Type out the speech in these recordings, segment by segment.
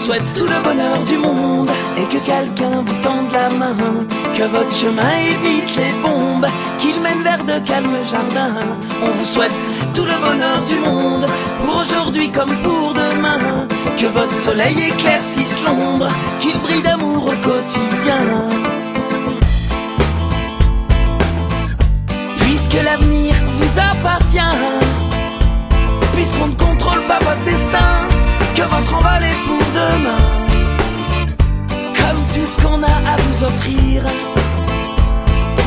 souhaite tout le bonheur du monde et que quelqu'un vous tende la main, que votre chemin évite les bombes, qu'il mène vers de calmes jardins. On vous souhaite tout le bonheur du monde, pour aujourd'hui comme pour demain, que votre soleil éclaircisse l'ombre, qu'il brille d'amour au quotidien. Puisque l'avenir vous appartient, puisqu'on ne contrôle pas votre destin, que votre envol est pour demain. Comme tout ce qu'on a à vous offrir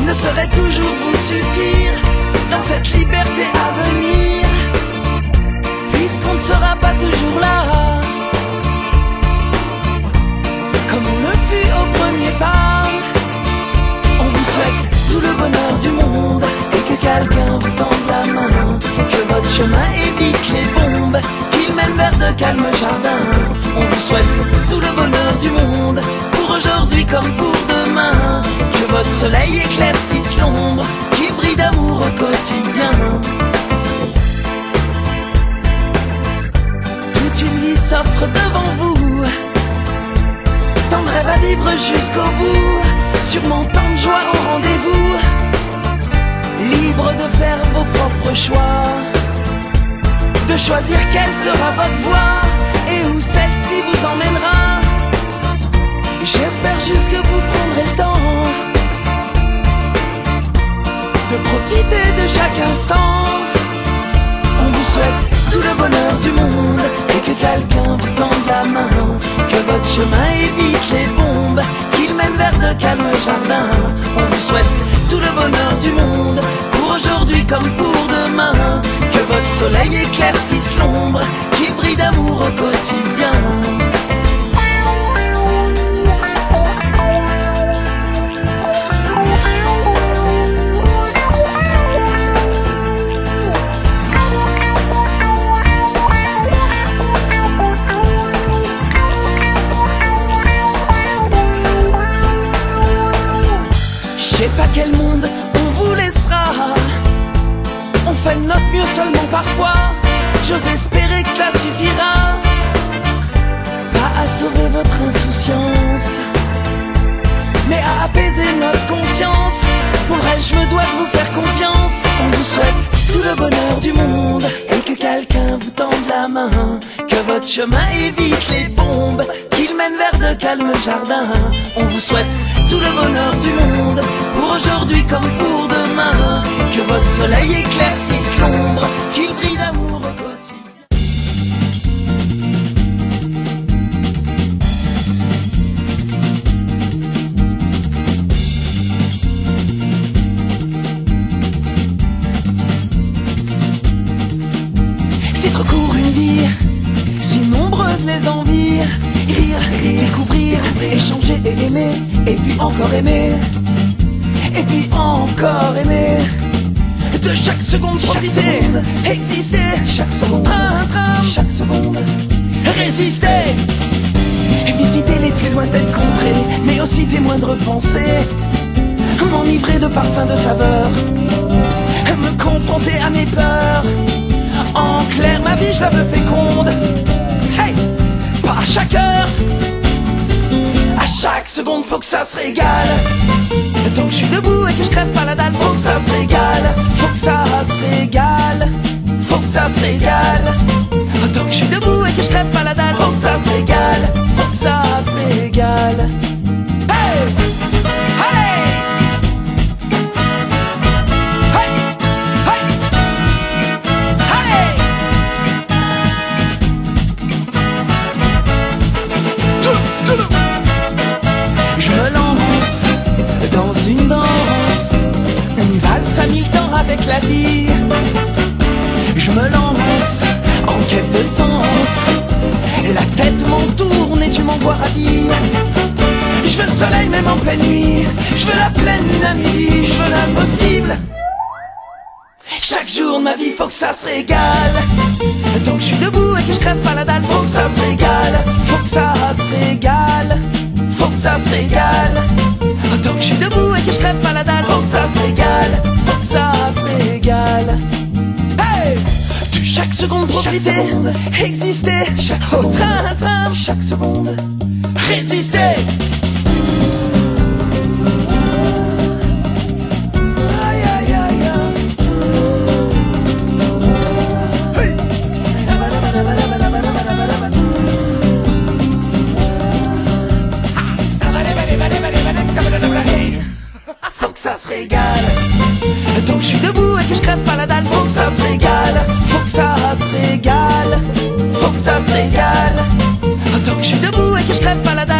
ne saurait toujours vous suffire dans cette liberté à venir, puisqu'on ne sera pas toujours là comme on le fut au premier pas. On vous souhaite tout le bonheur du monde et que quelqu'un vous tende la main, que votre chemin évite les bombes, qu'il mène vers de calmes jardins. On vous souhaite tout le bonheur du monde, pour aujourd'hui comme pour demain, que votre soleil éclaircisse l'ombre, qu'il brille d'amour au quotidien. Toute une vie s'offre devant vous, tant de rêves à vivre jusqu'au bout, sûrement tant de joie au rendez-vous, libre de faire vos propres choix, de choisir quelle sera votre voie et où celle-ci vous emmènera. J'espère juste que vous prendrez le temps de profiter de chaque instant. On vous souhaite tout le bonheur du monde et que quelqu'un vous tende la main, que votre chemin évite les bombes, qu'il mène vers de calmes jardins. On vous souhaite tout le bonheur du monde, pour aujourd'hui comme pour demain, que votre soleil éclaircisse l'ombre, qu'il brille d'amour au quotidien. Je sais pas quel monde on vous laissera, on fait de notre mieux seulement parfois. J'ose espérer que cela suffira, pas à sauver votre insouciance, mais à apaiser notre conscience. Pour le reste je me dois de vous faire confiance. On vous souhaite tout le bonheur du monde et que quelqu'un vous tende la main, que votre chemin évite les bombes, qu'il mène vers de calmes jardins. On vous souhaite tout le bonheur du monde, pour aujourd'hui comme pour demain, que votre soleil éclaircisse l'ombre, qu'il brille d'amour au quotidien. C'est trop court une vie, si nombreuses les envies, rire, découvrir, échanger et aimer, et puis encore aimer, et puis encore aimer. De chaque seconde profiter, exister, chaque seconde, chaque seconde, résister, visiter les plus lointaines contrées, mais aussi des moindres pensées, m'enivrer de parfums de saveurs, me confronter à mes peurs. En clair, ma vie je la veux féconde, hey, pas à chaque heure, à chaque seconde faut que ça se régale. Tant que je suis debout et que je crève pas la dalle, faut que ça se régale, faut que ça se régale, faut que ça se régale. Tant que je suis debout et que je crève pas la dalle, faut que ça se régale, faut que ça se régale. Hey, allez, hey, hey, allez. Je me lance dans une danse, une valse à mi-temps avec la vie. Je me lance en quête de sens, la tête m'entourne et tu m'envoies ravi. Je veux le soleil même en pleine nuit, je veux la pleine lune à midi, je veux l'impossible. Chaque jour de ma vie faut que ça se régale. Tant que je suis debout et que je crève pas la dalle, faut que ça se régale, faut que ça se régale, faut que ça se régale. Tant que je suis debout et que je crève pas la dalle, faut que ça se régale, faut que ça se régale. Hey! De chaque seconde profiter, exister, au train, chaque seconde, résister. Aïe, aïe, aïe, aïe. Hey. Faut que ça se régale. Donc je suis debout et que je crève pas la dalle. Faut que ça se régale. Faut que ça se régale. Faut que ça se régale. Donc je suis debout et que je crève pas la dalle.